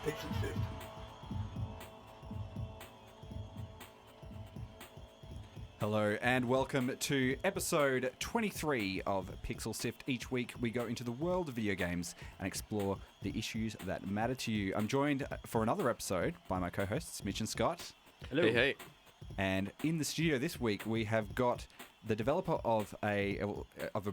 Pixel Sift. Hello and welcome to episode 23 of Pixel Sift. Each week we go into the world of video games and explore the issues that matter to you. I'm joined for another episode by my co-hosts Mitch and Scott. Hello. Hey. And in the studio this week we have got the developer of a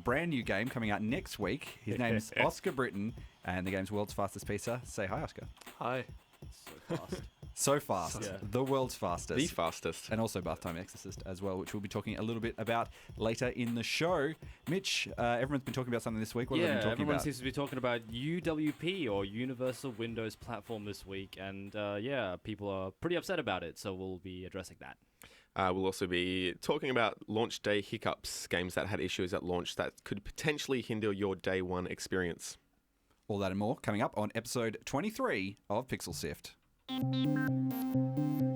brand new game coming out next week. His name's Oscar Brittain and the game's World's Fastest Pizza. Say hi, Oscar. Hi. So fast. So fast. Yeah. The world's fastest. The fastest. And also Bath Time Exorcist as well, which we'll be talking a little bit about later in the show. Mitch, everyone's been talking about something this week. What have they been talking everyone about? seems to be talking about UWP, or Universal Windows Platform, this week, and people are pretty upset about it, so we'll be addressing that. We'll also be talking about launch day hiccups, games that had issues at launch that could potentially hinder your day one experience. All that and more coming up on episode 23 of Pixel Sift.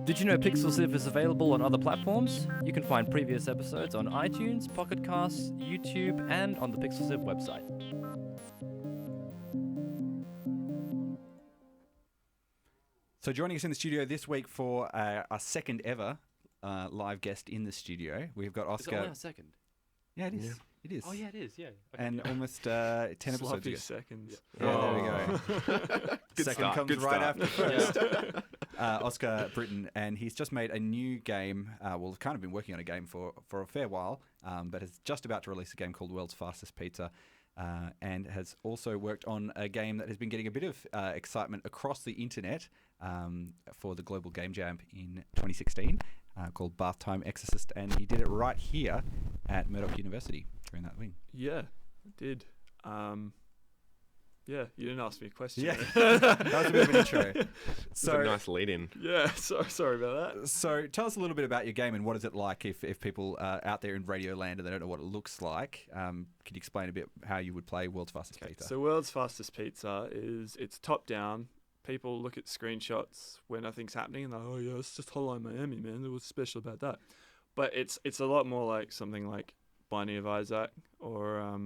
Did you know Pixel Sift is available on other platforms? You can find previous episodes on iTunes, Pocket Casts, YouTube, and on the Pixel Sift website. So joining us in the studio this week for our second ever live guest in the studio, we've got Oscar. Is it only our second? Yeah, it is. Yeah. It is. Oh, yeah, it is, yeah. Okay. And almost 10 episodes Sloppy ago. seconds. Yeah, there we go. Good Second start, comes good right start. after first. Oscar Brittain, and he's just made a new game. Well, kind of been working on a game for a fair while, but is just about to release a game called World's Fastest Pizza, and has also worked on a game that has been getting a bit of excitement across the internet for the Global Game Jam in 2016, called Bath Time Exorcist, and he did it right here at Murdoch University during that wing. Yeah, I did. Yeah, you didn't ask me a question. Yeah, that was a bit of an intro. It's a nice lead in. Yeah, sorry about that. So tell us a little bit about your game and what is it like if people are out there in Radio Land and they don't know what it looks like. Can you explain a bit how you would play World's Fastest Pizza? So World's Fastest Pizza it's top down. People look at screenshots where nothing's happening and they're like, oh yeah, it's just Hotline Miami, man. What's special about that? But it's a lot more like something like Binding of Isaac or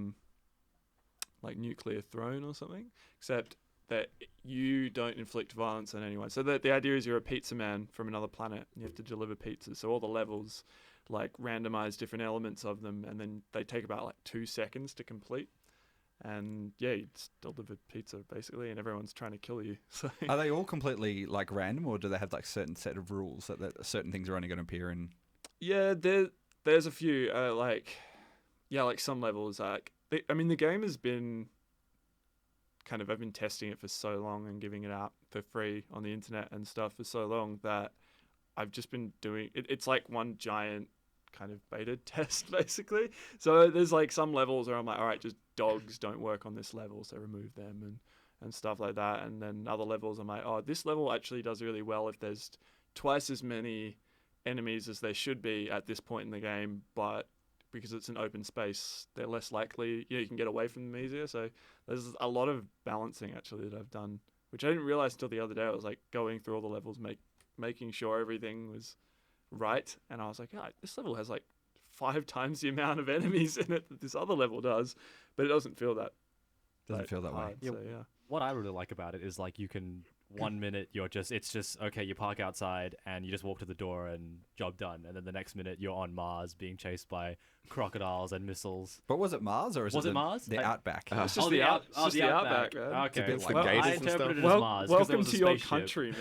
like Nuclear Throne or something, except that you don't inflict violence on anyone. So the idea is you're a pizza man from another planet and you have to deliver pizzas. So all the levels like randomize different elements of them, and then they take about like 2 seconds to complete. And yeah, you just deliver pizza basically, and everyone's trying to kill you. So Are they all completely like random, or do they have like certain set of rules that certain things are only going to appear in? yeah, there's a few like some levels like. The game has been I've been testing it for so long and giving it out for free on the internet and stuff for so long that I've just been doing it. It's like one giant kind of beta test basically. So there's like some levels where I'm like, all right, just dogs don't work on this level, so remove them and stuff like that. And then other levels I'm like, oh, this level actually does really well if there's twice as many enemies as there should be at this point in the game, but because it's an open space, they're less likely, you can get away from them easier. So there's a lot of balancing actually that I've done, which I didn't realize until the other day. I was like going through all the levels, making sure everything was right. And I was like, oh, this level has like 5 times the amount of enemies in it that this other level does, but it doesn't feel that way. hard, so yeah. What I really like about it is like you can 1 minute it's just okay, you park outside and you just walk to the door and job done, and then the next minute you're on Mars being chased by crocodiles and missiles. But was it Mars or Was it Mars? The Outback. It's just the Outback, man. Okay, It's a bit well, like I gators and interpreted it stuff. as Mars. 'cause there Welcome was a to your spaceship. country,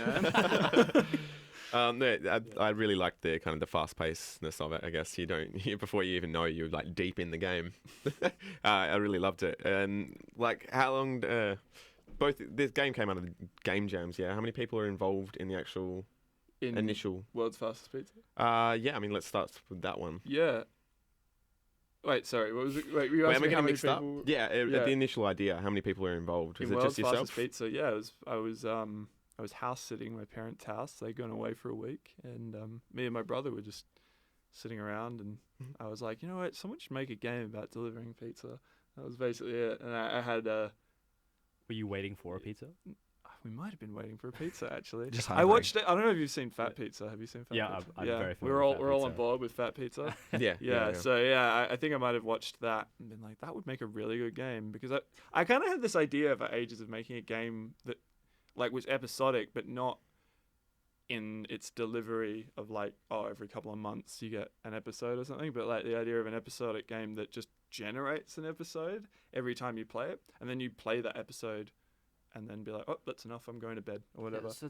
man. I really liked the kind of the fast pacedness of it. I guess before you even know, you're like deep in the game. I really loved it. And like, how long? This game came out of the game jams. Yeah, how many people are involved in the actual initial World's Fastest Pizza? Yeah, I mean, let's start with that one. Yeah. Wait, sorry. What was it? Wait, were you Wait, am I asking how getting many mixed up? people? Yeah, the initial idea. How many people are involved? Was In it World's just yourself? Fastest Pizza, yeah. I was house sitting at my parents' house. They'd gone away for a week, and me and my brother were just sitting around, and I was like, you know what? Someone should make a game about delivering pizza. That was basically it. And I had Were you waiting for a pizza? we might have been waiting for a pizza actually. Just I hungry. watched it. I don't know if you've seen Fat Pizza. Have you seen Fat Yeah, Pizza? I'm very familiar we're with all Fat we're all on Pizza. board with Fat Pizza. Yeah. So I think I might have watched that and been like, that would make a really good game, because I kind of had this idea for ages of making a game that like was episodic, but not in its delivery of like, oh, every couple of months you get an episode or something, but like the idea of an episodic game that just generates an episode every time you play it, and then you play that episode and then be like, oh, that's enough, I'm going to bed or whatever. So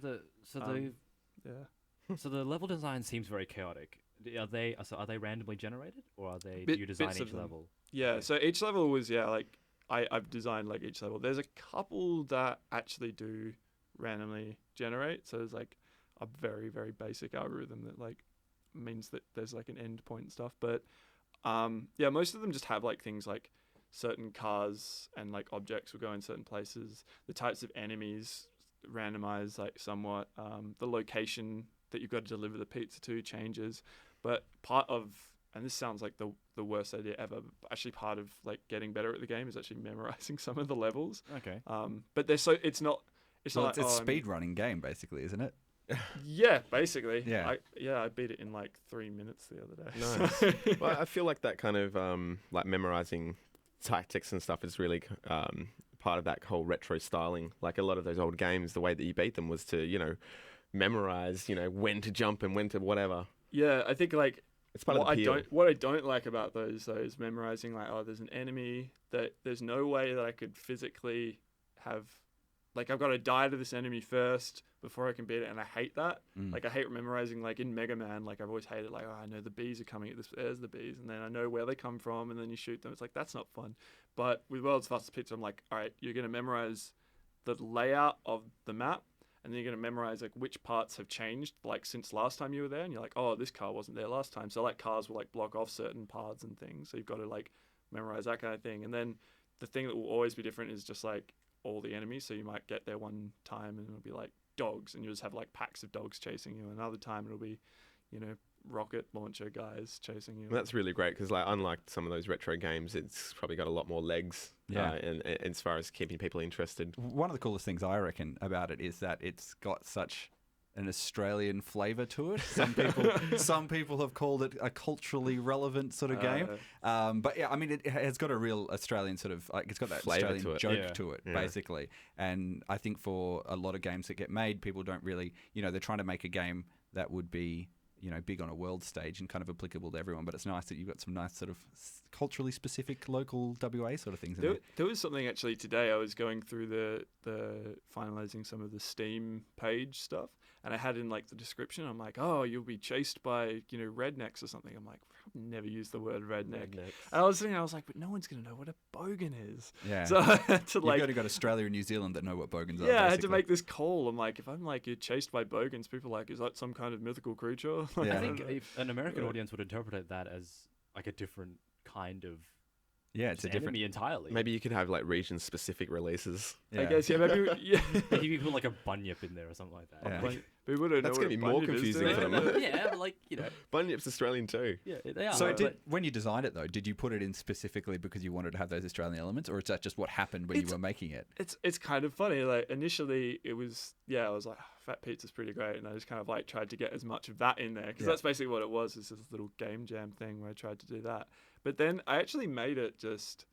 the level design seems very chaotic. Are they randomly generated, or are they Bit- do you design bits each of them. level? Yeah, Okay. so each level was like I've designed like each level. There's a couple that actually do randomly generate. So there's like a very, very basic algorithm that like means that there's like an end point and stuff. But yeah, most of them just have like things like certain cars and like objects will go in certain places. The types of enemies randomize like somewhat. The location that you've got to deliver the pizza to changes. But part of, and this sounds like the worst idea ever, but actually part of like getting better at the game is actually memorizing some of the levels. Okay. But they're so it's not Well, like, it's oh, a speed running game, basically, isn't it? yeah, basically. Yeah. I beat it in like 3 minutes the other day. Nice. Well, I feel like that kind of like memorizing tactics and stuff is really part of that whole retro styling. Like a lot of those old games, the way that you beat them was to memorize when to jump and when to whatever. Yeah, I think like It's part of the appeal. what I don't like about those though is memorizing like, oh, there's an enemy that there's no way that I could physically have, like I've got to die to this enemy first before I can beat it, and I hate that. Like I hate memorizing, like in Mega Man, like I've always hated like, oh, I know the bees are coming at this, there's the bees, and then I know where they come from, and then you shoot them. It's like, that's not fun. But with World's Fastest Pizza, I'm like, all right, you're going to memorize the layout of the map, and then you're going to memorize like which parts have changed like since last time you were there, and you're like, oh, this car wasn't there last time, so like cars will like block off certain paths and things, so you've got to like memorize that kind of thing. And then the thing that will always be different is just like all the enemies, so you might get there one time and it'll be like dogs, and you'll just have like packs of dogs chasing you. Another time it'll be rocket launcher guys chasing you. And that's really great because, like, unlike some of those retro games, it's probably got a lot more legs. Yeah. And as far as keeping people interested. One of the coolest things I reckon about it is that it's got such an Australian flavour to it. Some people have called it a culturally relevant sort of game. But yeah, I mean, it has got a real Australian sort of like, it's got that Flavour Australian to it. joke Yeah. to it, Yeah. basically. And I think for a lot of games that get made, people don't really, they're trying to make a game that would be, big on a world stage and kind of applicable to everyone. But it's nice that you've got some nice sort of culturally specific local WA sort of things in there. There was something actually today. I was going through the finalizing some of the Steam page stuff, and I had in like the description, I'm like, oh, you'll be chased by rednecks or something. I'm like, I've never used the word redneck. And I was like, but no one's gonna know what a bogan is. Yeah. So I had to You've got Australia and New Zealand that know what bogans are. yeah, I had to basically. make this call. I'm like, if I'm like, you're chased by bogans, people are like, is that some kind of mythical creature? Like, Yeah. I think if an American Right. audience would interpret that as like a different kind of Yeah, it's a different. enemy entirely. Maybe you could have like region-specific releases. Yeah. I guess maybe yeah. Maybe you could put like a bunyip in there or something like that. Yeah. Like, people don't That's know gonna what be more a bunyip is, do confusing they? for them. Yeah, but like Bunyip's Australian too. yeah, they are. So but when you designed it though, did you put it in specifically because you wanted to have those Australian elements, or is that just what happened when you It's- were making it? It's kind of funny. Like initially, it was I was like, fat pizza's pretty great, and I just kind of like tried to get as much of that in there because Yeah. that's basically what it was. It's this little game jam thing where I tried to do that. But then I actually made it just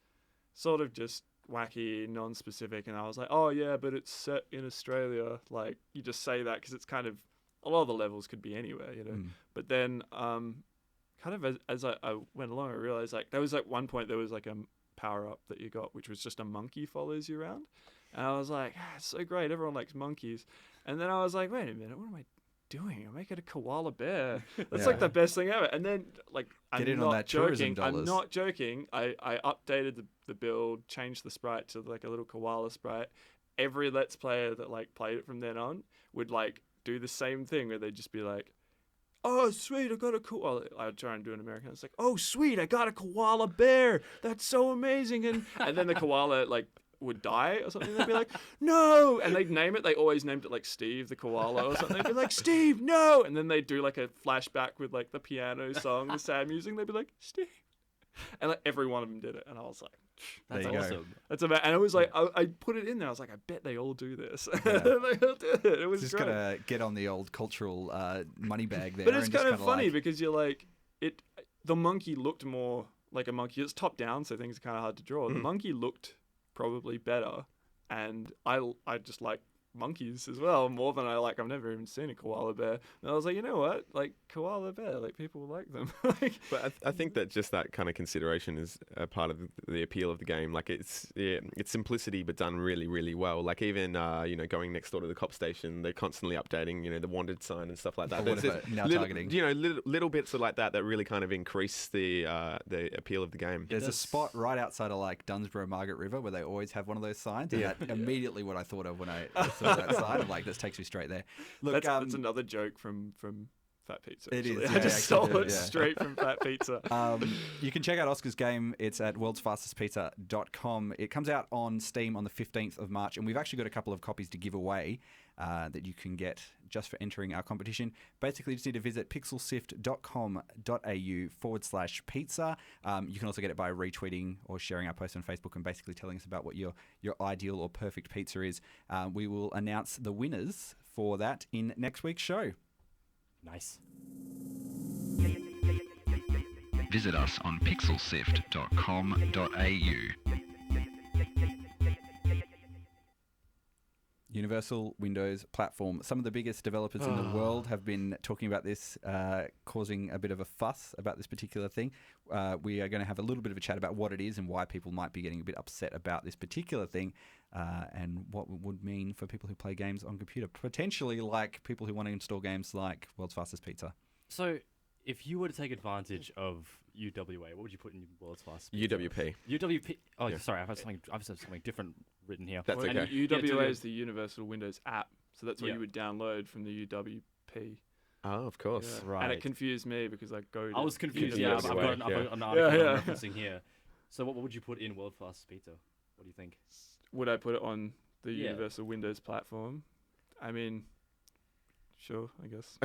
sort of just wacky, non-specific, and I was like, oh yeah, but it's set in Australia. Like you just say that because it's kind of a lot of the levels could be anywhere, Mm. But then, kind of as I went along, I realized like there was like one point there was like a power up that you got, which was just a monkey follows you around, and I was like, it's so great, everyone likes monkeys. And then I was like, wait a minute, what am I doing? I'm making a koala bear. That's Yeah. like the best thing ever. And then like Get I'm in not on that tourism joking. I'm dollars. not joking. I updated the build, changed the sprite to like a little koala sprite. Every Let's Player that like played it from then on would like do the same thing where they'd just be like, oh sweet, I got a koala. I would try and do an American. It's like, oh sweet, I got a koala bear. That's so amazing. And then the koala like would die or something. They'd be like, no, and they'd name it. They always named it like Steve the koala or something. They'd be like, Steve, no, and then they'd do like a flashback with like the piano song, the sad music. They'd be like, Steve, and like every one of them did it, and I was like, that's There you go. awesome. that's about. And it was like I put it in there. I was like, I bet they all do this. Yeah. They all did it. It was Just great. gotta get on the old cultural money bag there. But it's and just kind of kinda funny like, because you're like it. The monkey looked more like a monkey. It's top down, so things are kind of hard to draw. The monkey looked probably better, and I just like monkeys as well, more than I like. I've never even seen a koala bear. And I was like, you know what? Like, koala bear, like, people like them. Like, But I think that just that kind of consideration is a part of the appeal of the game. Like it's simplicity, but done really, really well. Like even going next door to the cop station, they're constantly updating the wanted sign and stuff like that. Or There's whatever, just now little, targeting. little bits of like that really kind of increase the appeal of the game. There's a does- spot right outside of like Dunsborough Margaret River where they always have one of those signs, and Yeah. that immediately what I thought of when I saw that sign. I'm like, this takes me straight there. Look, that's another joke from Fat Pizza. It Actually. is, I yeah, just actually stole did, it yeah. straight from Fat Pizza. you can check out Oscar's game. It's at worldsfastestpizza.com. It comes out on Steam on the 15th of March, and we've actually got a couple of copies to give away that you can get just for entering our competition. Basically, you just need to visit pixelsift.com.au/pizza. You can also get it by retweeting or sharing our post on Facebook and basically telling us about what your ideal or perfect pizza is. We will announce the winners for that in next week's show. Nice. Visit us on pixelsift.com.au. Universal Windows Platform. Some of the biggest developers in the world have been talking about this, causing a bit of a fuss about this particular thing. We are going to have a little bit of a chat about what it is and why people might be getting a bit upset about this particular thing, and what it would mean for people who play games on computer. Potentially like people who want to install games like World's Fastest Pizza. So, if you were to take advantage of UWA, what would you put in World's Fastest Pizza? UWP. UWP. Oh, Yeah. sorry, I've had something different written here. That's And okay. UWA is the Universal Windows app, so that's what Yeah. you would download from the UWP. Oh, of course. Yeah. Right. And it confused me because I go to I was confused. Yeah, Yeah, I've got an yeah. article Yeah. I'm referencing here. So, what would you put in World's Fastest Pizza? What do you think? Would I put it on the Yeah. Universal Windows platform? I mean, sure, I guess.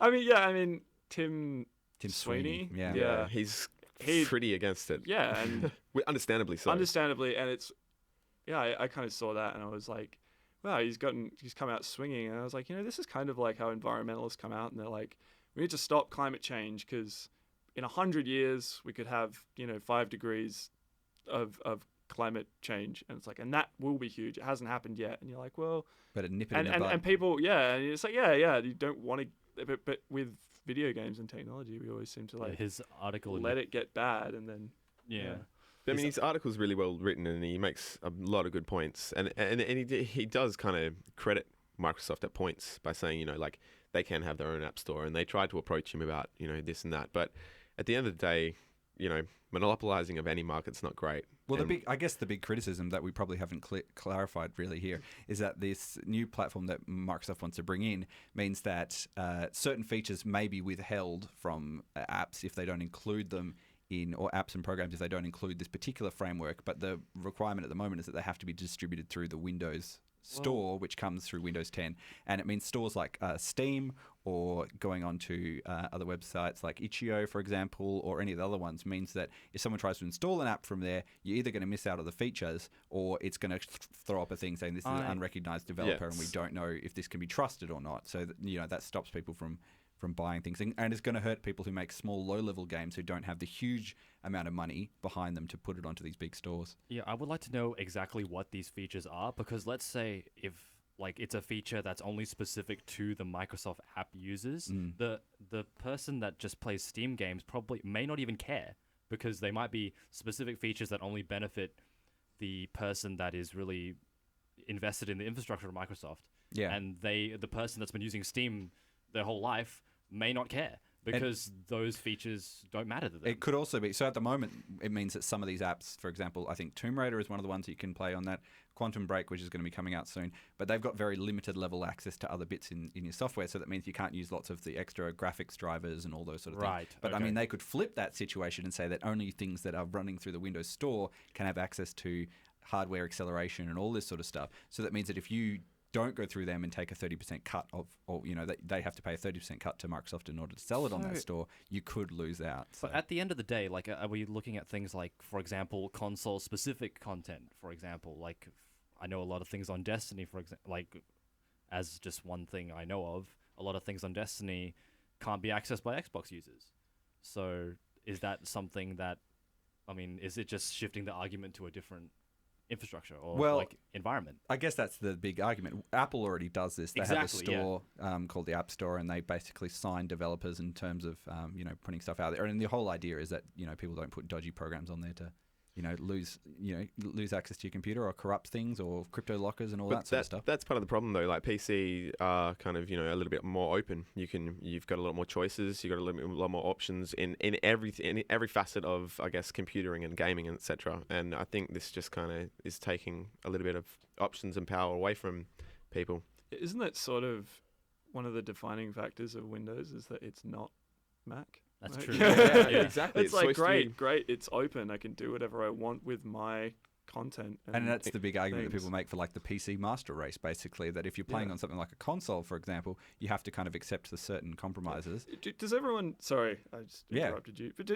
I mean, Tim Sweeney. Yeah. Yeah. He's He- pretty against it. Yeah, and Understandably so. understandably, and it's, I kind of saw that and I was like, wow, he's come out swinging, and I was like, this is kind of like how environmentalists come out and they're like, we need to stop climate change because in 100 years we could have 5 degrees of climate change, and it's like, and that will be huge. It hasn't happened yet, and you're like, well, But nip it in the bud. and people, and it's like, yeah, you don't want to, but with video games and technology, we always seem to like His article. let it get bad, and then Yeah. I mean, his article's really well written, and he makes a lot of good points. And he does kind of credit Microsoft at points by saying, like, they can have their own app store, and they tried to approach him about, this and that. But at the end of the day, monopolizing of any market's not great. Well, And- I guess the big criticism that we probably haven't clarified really here is that this new platform that Microsoft wants to bring in means that certain features may be withheld from apps if they don't include them in, or apps and programs if they don't include this particular framework. But the requirement at the moment is that they have to be distributed through the Windows Store, which comes through Windows 10. And it means stores like Steam, or going on to other websites like Itch.io, for example, or any of the other ones, means that if someone tries to install an app from there, you're either going to miss out on the features, or it's going to throw up a thing saying this is an unrecognized developer and we don't know if this can be trusted or not. So that stops people from buying things, and it's going to hurt people who make small, low-level games who don't have the huge amount of money behind them to put it onto these big stores. Yeah, I would like to know exactly what these features are, because let's say if it's a feature that's only specific to the Microsoft app users, the person that just plays Steam games probably may not even care, because they might be specific features that only benefit the person that is really invested in the infrastructure of Microsoft. Yeah. And the person that's been using Steam their whole life may not care, because those features don't matter to them. It could also be, so at the moment, it means that some of these apps, for example, I think Tomb Raider is one of the ones that you can play on that, Quantum Break, which is going to be coming out soon, but they've got very limited level access to other bits in your software, so that means you can't use lots of the extra graphics drivers and all those sort of Right, things. But I okay. mean, they could flip that situation and say that only things that are running through the Windows Store can have access to hardware acceleration and all this sort of stuff. So that means that if you don't go through them and take a 30% cut of, or they have to pay a 30% cut to Microsoft in order to sell it on that So- store, you could lose out. So. But at the end of the day, are we looking at things like, for example, console-specific content? For example, I know a lot of things on Destiny, for example, as just one thing I know of, a lot of things on Destiny can't be accessed by Xbox users. So is that something that, is it just shifting the argument to a different infrastructure or Well, like environment. I guess that's the big argument. Apple already does this. They have a Exactly, yeah. store called the App Store, and they basically sign developers in terms of putting stuff out there. And the whole idea is that people don't put dodgy programs on there to lose access to your computer or corrupt things or crypto lockers and all that sort of stuff. That's part of the problem though. Like PC are kind of a little bit more open. You've got a lot more choices. You've got a lot more options in every facet of, I guess, computing and gaming and etc. And I think this just kind of is taking a little bit of options and power away from people. Isn't that sort of one of the defining factors of Windows is that it's not Mac? That's Like- true. Yeah, exactly. It's like supposed to be- great. It's open. I can do whatever I want with my content. And that's the big argument that things. people make for like the PC master race, basically, that if you're playing Yeah. on something like a console, for example, you have to kind of accept the certain compromises. Does everyone? Sorry, I just Yeah. interrupted you. But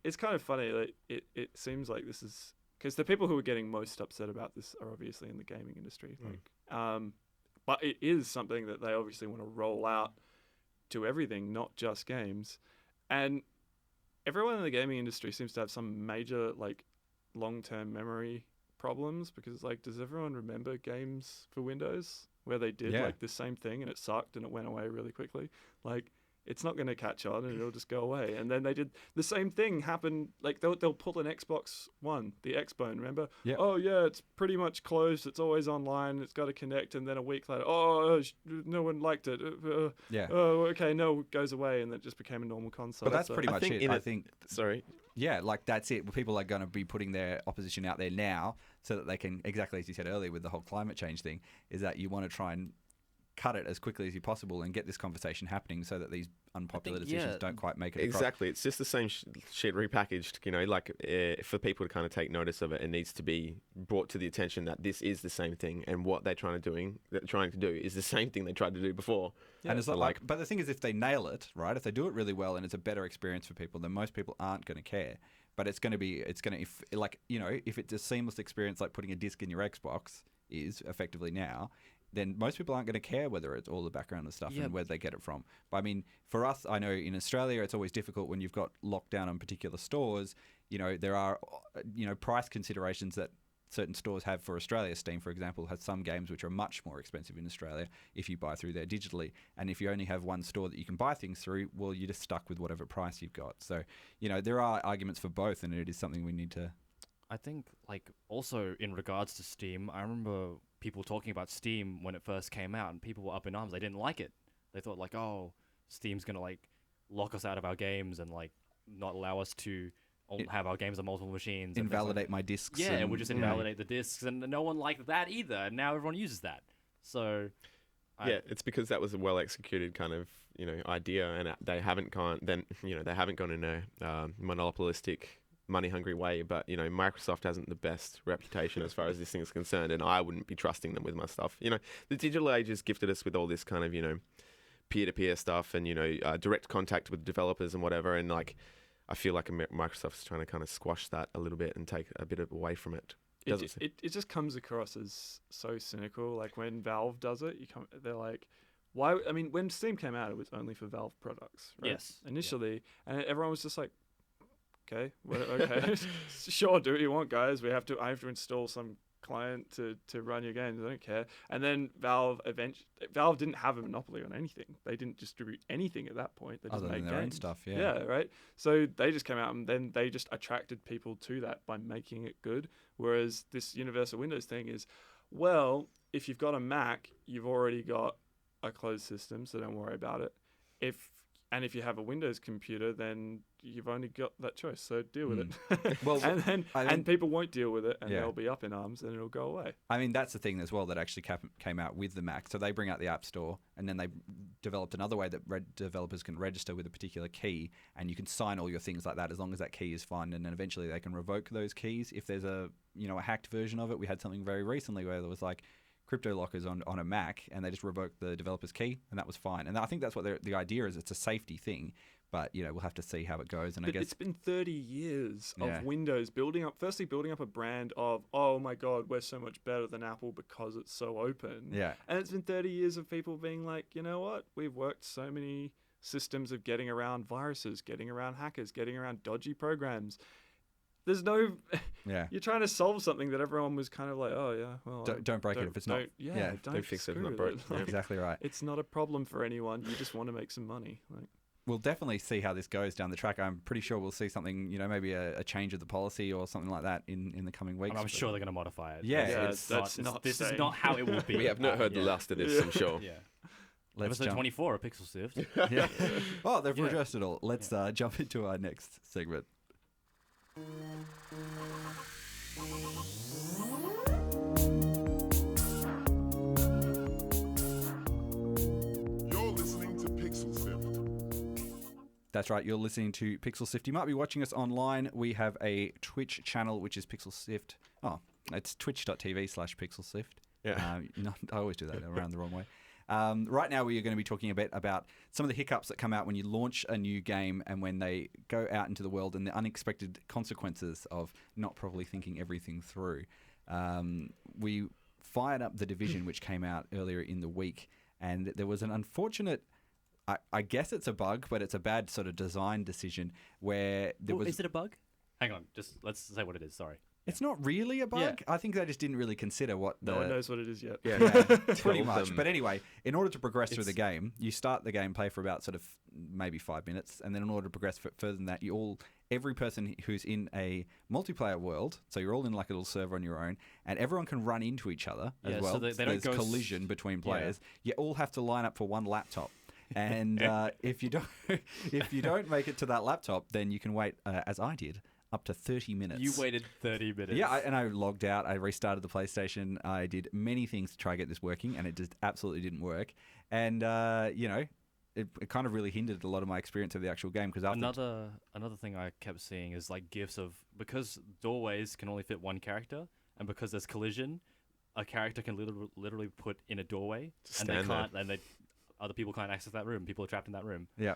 it's kind of funny. Like it seems like this is because the people who are getting most upset about this are obviously in the gaming industry. But it is something that they obviously want to roll out to everything, not just games. And everyone in the gaming industry seems to have some major like long-term memory problems because like, does everyone remember games for Windows where they did Yeah. like the same thing and it sucked and it went away really quickly? Like, it's not going to catch on and it'll just go away. And then they did the same thing happen. Like they'll pull an Xbox One, the Xbone, remember? Yeah. Oh yeah, it's pretty much closed. It's always online. It's got to connect. And then a week later, no one liked it. Yeah. Oh, okay, no, it goes away. And it just became a normal console. But that's So- pretty I much think it. in I it- think, Sorry. yeah, like that's it. People are going to be putting their opposition out there now so that they can, exactly as you said earlier with the whole climate change thing, is that you want to try and cut it as quickly as you possible and get this conversation happening so that these unpopular decisions yeah, don't quite make it across. Exactly. It's just the same shit repackaged, for people to kind of take notice of it, it needs to be brought to the attention that this is the same thing and what they're trying to do is the same thing they tried to do before. And it's So, like, but the thing is, if they nail it, right, if they do it really well and it's a better experience for people, then most people aren't going to care. But if it's a seamless experience like putting a disc in your Xbox is effectively now, then most people aren't going to care whether it's all the background and stuff Yeah. and where they get it from. But I mean, for us, I know in Australia, it's always difficult when you've got lockdown on particular stores. There are, price considerations that certain stores have for Australia. Steam, for example, has some games which are much more expensive in Australia if you buy through there digitally. And if you only have one store that you can buy things through, well, you're just stuck with whatever price you've got. So, there are arguments for both, and it is something we need to... I think, like, also in regards to Steam, I remember people talking about Steam when it first came out, and people were up in arms. They didn't like it. They thought, like, oh, Steam's going to, like, lock us out of our games and, like, not allow us to have our games on multiple machines. and things like Invalidate my discs. Yeah, it and, would just invalidate the discs, and no one liked that either, and now everyone uses that. So... It's because that was a well executed kind of idea, and they haven't gone in a monopolistic, money hungry way. But Microsoft hasn't the best reputation as far as this thing is concerned, and I wouldn't be trusting them with my stuff. The digital age has gifted us with all this kind of peer-to-peer stuff and direct contact with developers and whatever, and like I feel like Microsoft's trying to kind of squash that a little bit and take a bit away from it. It just comes across as so cynical. Like when Valve does it, they're like, why? I mean, when Steam came out, it was only for Valve products, right? Yes. Initially, and everyone was just like, okay, okay, sure, do what you want, guys. I have to install some client to run your games. I don't care. And then Valve didn't have a monopoly on anything. They didn't distribute anything at that point. They just Other made than their own games. stuff, yeah. Yeah, right. So they just came out and then they just attracted people to that by making it good. Whereas this Universal Windows thing is, well, if you've got a Mac, you've already got a closed system, so don't worry about it. If you have a Windows computer, then you've only got that choice. So deal with it. Well, and people won't deal with it, and Yeah. they'll be up in arms, and it'll go away. I mean, that's the thing as well that actually came out with the Mac. So they bring out the App Store, and then they developed another way that developers can register with a particular key, and you can sign all your things like that as long as that key is fine, and then eventually they can revoke those keys if there's a hacked version of it. We had something very recently where there was like crypto lockers on a Mac, and they just revoked the developer's key, and that was fine. And I think that's what the idea is. It's a safety thing, but we'll have to see how it goes. And But I guess it's been 30 years Yeah. of Windows building up a brand of, oh my God, we're so much better than Apple because it's so open. yeah. And it's been 30 years of people being like, you know what? We've worked so many systems of getting around viruses, getting around hackers, getting around dodgy programs. there's no. Yeah. You're trying to solve something that everyone was kind of like, oh yeah, well, Don't break it if it's not. don't fix it if screw it's not with broke. it. Yeah. Like, Exactly right. it's not a problem for anyone. You just want to make some money. Like, We'll definitely see how this goes down the track. I'm pretty sure we'll see something, maybe a change of the policy or something like that in the coming weeks. I'm sure they're going to modify it. Yeah, It's that's not this is staying. not how it will be. We have not heard the last of this, I'm sure. Yeah. Let's Episode jump. 24 of Pixel Sift. Yeah. Oh, they've Yeah. redressed it all. Let's jump into our next segment. You're listening to Pixel Sift. That's right, you're listening to Pixel Sift. You might be watching us online. We have a Twitch channel, which is Pixel Sift. Oh, it's twitch.tv/Pixel Sift. Yeah. I always do that around the wrong way. Right now, we are going to be talking a bit about some of the hiccups that come out when you launch a new game and when they go out into the world and the unexpected consequences of not properly thinking everything through. We fired up The Division, which came out earlier in the week, and there was an unfortunate... I guess it's a bug, but it's a bad sort of design decision where there was... Is it a bug? Hang on, just let's say what it is. Sorry. It's not really a bug. Yeah. I think they just didn't really consider what the... no one knows what it is yet. Yeah. pretty Tell much. them. But anyway, in order to progress through the It's- game, you start the gameplay for about sort of maybe 5 minutes, and then in order to progress further than that, every person who's in a multiplayer world, so you're all in like a little server on your own, and everyone can run into each other as Yeah, well. so they don't There's go collision between players. You all have to line up for one laptop. And if you don't make it to that laptop, then you can wait, as I did, up to 30 minutes. You waited 30 minutes. Yeah, and I logged out. I restarted the PlayStation. I did many things to try to get this working, and it just absolutely didn't work. And it kind of really hindered a lot of my experience of the actual game because after Another thing I kept seeing is like gifs of, because doorways can only fit one character, and because there's collision, a character can literally put in a doorway, and Stand there. other people can't access that room. People are trapped in that room. Yeah.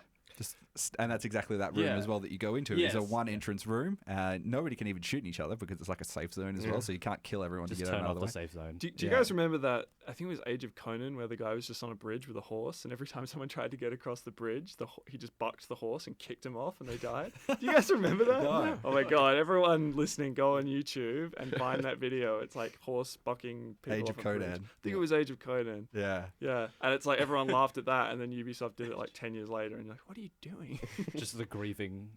And that's exactly that room Yeah. as well that you go into. Yes. It's a one entrance room. Nobody can even shoot each other because it's like a safe zone as well, so you can't kill everyone Just to get turn out off of the the way. safe zone. Do you Yeah. guys remember that? I think it was Age of Conan, where the guy was just on a bridge with a horse, and every time someone tried to get across the bridge, he just bucked the horse and kicked him off, and they died. Do you guys remember that? No. Oh my god! Everyone listening, go on YouTube and find that video. It's like horse bucking people. Age off of a bridge. Conan. I think it was Age of Conan. Yeah. Yeah, and it's like everyone laughed at that, and then Ubisoft did it like 10 years later, and you're like, what are you doing? Just the grieving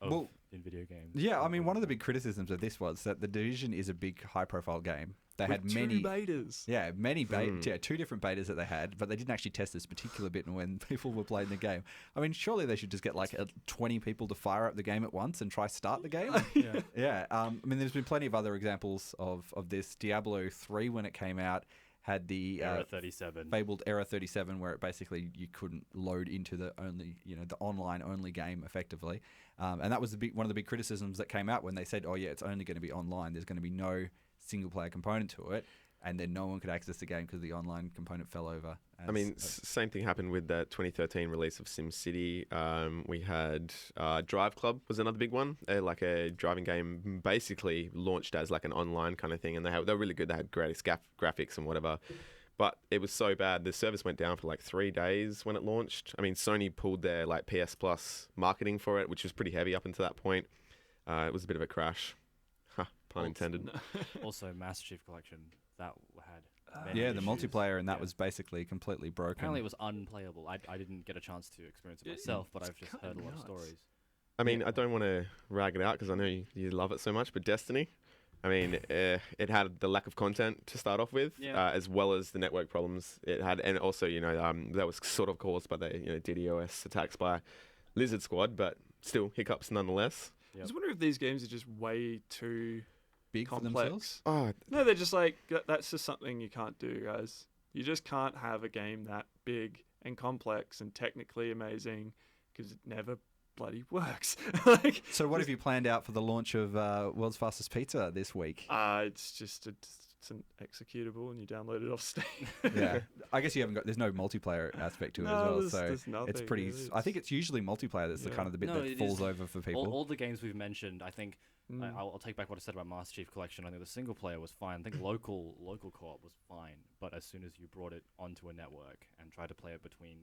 of Well, in video games. Yeah, I mean, one of the big criticisms of this was that The Division is a big, high-profile game. They had With many two betas. Yeah, many two different betas that they had, but they didn't actually test this particular bit when people were playing the game. I mean, surely they should just get like 20 people to fire up the game at once and try start the game. Yeah. Yeah, I mean, there's been plenty of other examples of this. Diablo 3, when it came out, had the Error 37. fabled Error 37, where it basically you couldn't load into the online only game effectively, and that was one of the big criticisms that came out when they said, oh yeah, it's only going to be online. There's going to be no single player component to it, and then no one could access the game because the online component fell over. I mean, same thing happened with the 2013 release of SimCity. We had Drive Club was another big one, like a driving game, basically launched as like an online kind of thing, and they were really good. They had great graphics and whatever, but it was so bad. The service went down for like 3 days when it launched. I mean, Sony pulled their like PS Plus marketing for it, which was pretty heavy up until that point. It was a bit of a crash. Pun intended. Also, Master Chief Collection that had many yeah, the issues. multiplayer and that Yeah. was basically completely broken. Apparently, it was unplayable. I didn't get a chance to experience it myself, but I've just heard a lot of nuts. stories. I mean, I don't want to rag it out because I know you love it so much, but Destiny, I mean, it had the lack of content to start off with, Yeah. as well as the network problems it had, and also, that was sort of caused by the, DDoS attacks by Lizard Squad, but still hiccups nonetheless. I just wonder if these games are just way too big for complex. themselves. Oh, No, they're just like, that's just something you can't do, guys. You just can't have a game that big and complex and technically amazing because it never bloody works. Like, So what have you planned out for the launch of World's Fastest Pizza this week? it's just it's an executable and you download it off Steam. Yeah, I guess you haven't got. There's no multiplayer aspect to it No, as well, there's- so there's nothing, it's pretty. really. I think it's usually multiplayer that's the Yeah. kind of the bit No, that it falls is. over for people. All the games we've mentioned, I think Mm. I'll take back what I said about Master Chief Collection. I think the single player was fine. I think local co-op was fine, but as soon as you brought it onto a network and tried to play it between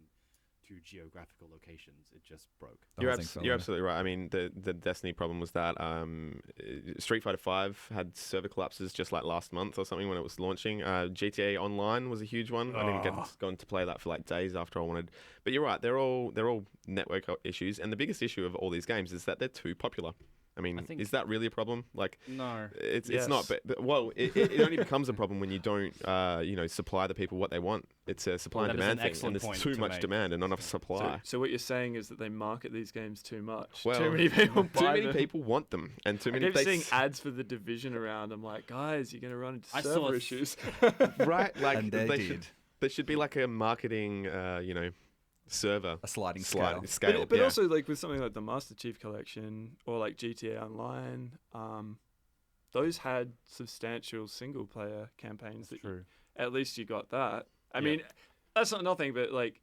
to geographical locations. It just broke. The You're, whole thing fell you're over. absolutely right. I mean, the Destiny problem was that Street Fighter V had server collapses just like last month or something when it was launching. GTA Online was a huge one. I didn't get gone to play that for like days after I wanted. But you're right. They're all network issues, and the biggest issue of all these games is that they're too popular. I mean, I think- is that really a problem? Like, No. it's Yes. not. But well, it only becomes a problem when you don't, supply the people what they want. It's a supply Well, and that is an demand thing, excellent and there's point too to much make. demand and not enough supply. So what you're saying is that they market these games too much. Well, too many people Too buy many them. people want them, and too I many. keep they seeing s- ads for the Division around. I'm like, guys, you're gonna run into I saw server a issues. right? Like And they they did. there should be like a marketing, server A sliding scale. scale. But yeah. also like with something like the Master Chief Collection or like GTA Online, those had substantial single player campaigns. That's That true. at least you got that. I Yeah. mean, that's not nothing, but like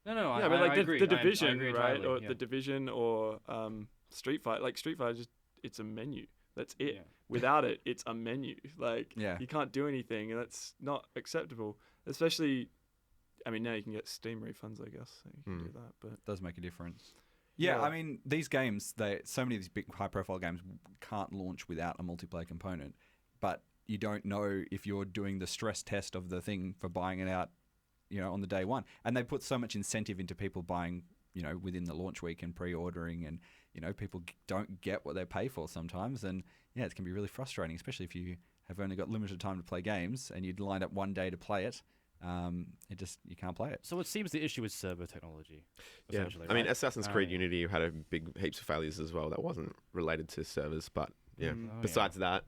No, yeah, but like I the, agree. the I Division, agree right? entirely, Or yeah. the Division or Street Fighter. Like Street Fighter, just it's a menu. That's it. Yeah. Without it, it's a menu. Like Yeah. you can't do anything, and that's not acceptable. Especially, I mean, now you can get Steam refunds, I guess. So you can do that, but Does make a difference. Yeah, Yeah. I mean, these games, so many of these big high-profile games can't launch without a multiplayer component. But you don't know if you're doing the stress test of the thing for buying it out, on the day one. And they put so much incentive into people buying, within the launch week and pre-ordering, and people don't get what they pay for sometimes. And yeah, it can be really frustrating, especially if you have only got limited time to play games and you'd lined up one day to play it. You can't play it. So it seems the issue is server technology. Yeah, Essentially, I mean, right? Assassin's Creed Unity had a big heaps of failures as well. That wasn't related to servers, but yeah. Oh, Besides that,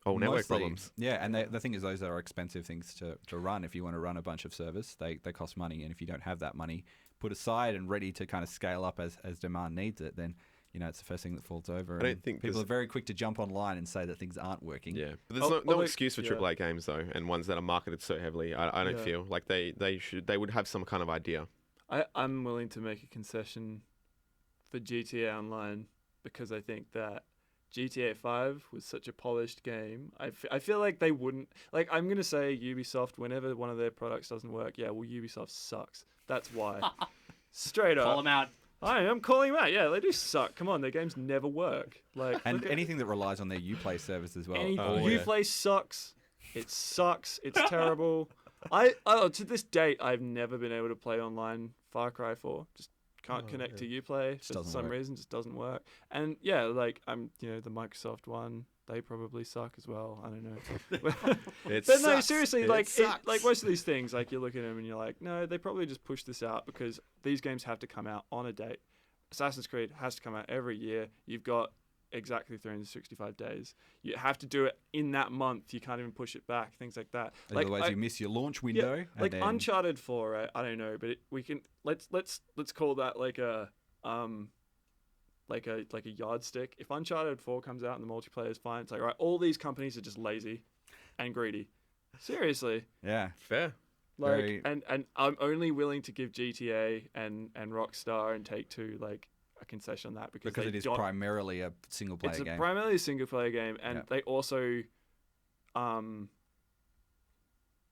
network Mostly, problems. Yeah, and the thing is, those are expensive things to run. If you want to run a bunch of servers, they cost money, and if you don't have that money put aside and ready to kind of scale up as demand needs it, then it's the first thing that falls over. I don't and think people there's- are very quick to jump online and say that things aren't working. Yeah, but there's no although- excuse for yeah. AAA games though, and ones that are marketed so heavily. I don't Yeah. feel like they would have some kind of idea. I'm willing to make a concession for GTA Online because I think that GTA 5 was such a polished game. I feel like they wouldn't... Like, I'm going to say Ubisoft, whenever one of their products doesn't work, yeah, well, Ubisoft sucks. That's why. Straight up. Call them out. I'm calling them out. Yeah, they do suck. Come on, their games never work. Like, And look at anything that relies on their Uplay service as well. any always- Uplay sucks. It sucks. It's terrible. To this date, I've never been able to play online Far Cry 4. Just can't connect to Uplay for doesn't some work. reason. Just doesn't work. And yeah, like the Microsoft one, they probably suck as well. I don't know. It But no, sucks. seriously, It like sucks. like most of these things, like you look at them and you're like, no, they probably just push this out because these games have to come out on a date. Assassin's Creed has to come out every year. You've got exactly 365 days. You have to do it in that month. You can't even push it back. Things like that. Otherwise, you miss your launch window. Yeah, and like then- Uncharted 4, right? I don't know, but we can let's call that like a yardstick. If Uncharted 4 comes out and the multiplayer is fine, it's like, right, all these companies are just lazy and greedy. Seriously. Yeah. Fair. Like Very- and I'm only willing to give GTA and Rockstar and Take-Two like a concession on that because Because they it is don't- primarily a single player it's game. primarily a single player game, and Yeah. they also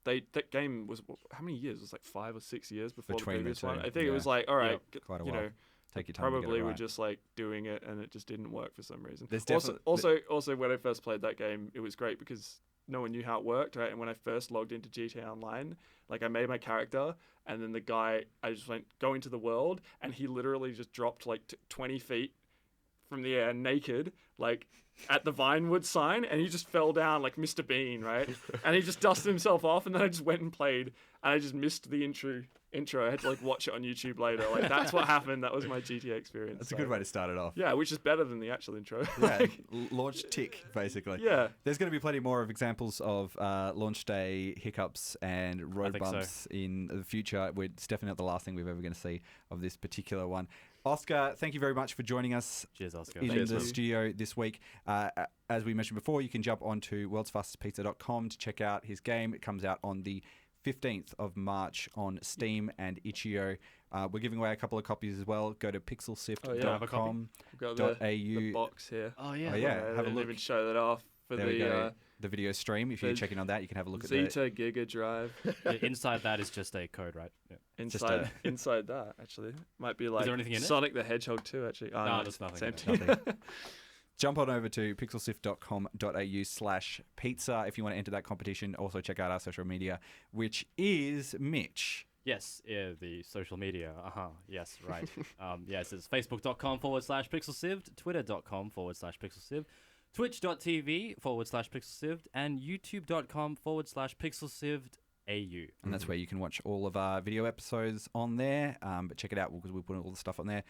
that game was how many years? It was like 5 or 6 years before Between the the previous one. two, I think it yeah. was like, all right, Quite a you while. know, Take your time to get it probably were right. just like doing it, and it just didn't work for some reason. There's Also, when I first played that game, it was great because no one knew how it worked, right? And when I first logged into GTA Online, like I made my character, and then the guy, I just went go into the world, and he literally just dropped like 20 feet from the air naked, like at the Vinewood sign, and he just fell down like Mr. Bean, right? And he just dusted himself off, and then I just went and played, and I just missed the intro. I had to like watch it on YouTube later. Like that's what happened. That was my GTA experience. That's a good way to start it off. Yeah, which is better than the actual intro. Yeah, Like, launch tick, basically. yeah. There's going to be plenty more of examples of launch day hiccups and road think so. bumps in the future. It's definitely not the last thing we're ever going to see of this particular one. Oscar, thank you very much for joining us Cheers, Oscar. in Cheers, the man. studio this week. As we mentioned before, you can jump onto worldsfastestpizza.com to check out his game. It comes out on the 15th of March on Steam and itch.io. We're giving away a couple of copies as well. Go to pixelsift.com.au. We've got the box here. Oh yeah. Oh, yeah. I have a didn't look. even show that off for There we the go. the video stream. If you There's check in on that, you can have a look at Zeta Giga Drive. Inside that is just a code, right? Yeah. Inside that, actually. Might be like there anything in it? Sonic the Hedgehog 2, actually. Oh, No, there's nothing Same in thing. Jump on over to pixelsift.com.au/pizza if you want to enter that competition. Also check out our social media, which is Mitch. Yes, the social media. Yes, right. Yes, it's facebook.com/pixelsived, twitter.com/pixelsived, twitch.tv/pixelsived, and youtube.com/pixelsived.au. And that's where you can watch all of our video episodes on there. But check it out because we put all the stuff on there.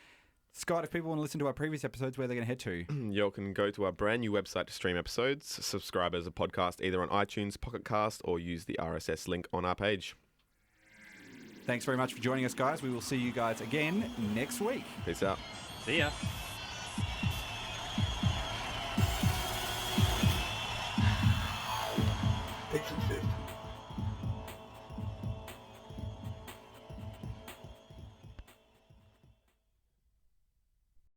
Scott, if people want to listen to our previous episodes, where they're going to head to? You can go to our brand new website to stream episodes, subscribe as a podcast either on iTunes, Pocket Cast, or use the RSS link on our page. Thanks very much for joining us, guys. We will see you guys again next week. Peace out. See ya.